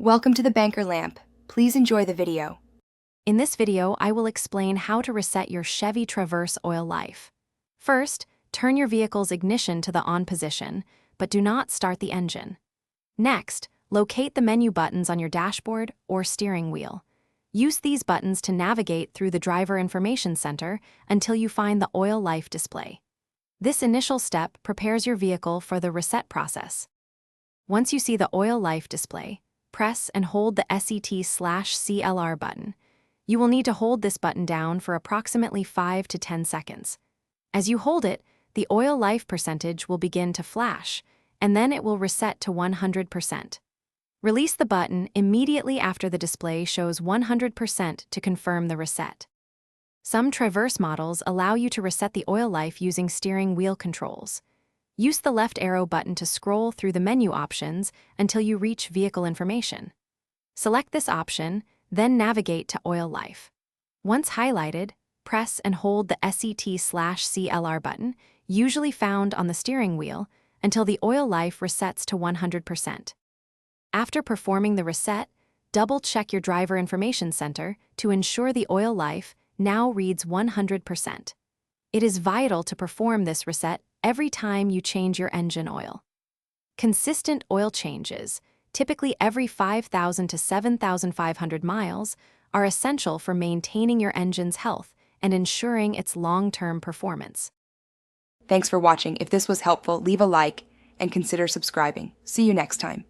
Welcome to the Banker Lamp. Please enjoy the video. In this video, I will explain how to reset your Chevy Traverse oil life. First, turn your vehicle's ignition to the on position, but do not start the engine. Next, locate the menu buttons on your dashboard or steering wheel. Use these buttons to navigate through the Driver Information Center until you find the oil life display. This initial step prepares your vehicle for the reset process. Once you see the oil life display, press and hold the SET/CLR button. You will need to hold this button down for approximately 5 to 10 seconds. As you hold it, the oil life percentage will begin to flash, and then it will reset to 100%. Release the button immediately after the display shows 100% to confirm the reset. Some Traverse models allow you to reset the oil life using steering wheel controls. Use the left arrow button to scroll through the menu options until you reach Vehicle Information. Select this option, then navigate to Oil Life. Once highlighted, press and hold the SET/CLR button, usually found on the steering wheel, until the oil life resets to 100%. After performing the reset, double-check your Driver Information Center to ensure the oil life now reads 100%. It is vital to perform this reset every time you change your engine oil. Consistent oil changes, typically every 5,000 to 7,500 miles, are essential for maintaining your engine's health and ensuring its long-term performance. Thanks for watching. If this was helpful, leave a like and consider subscribing. See you next time.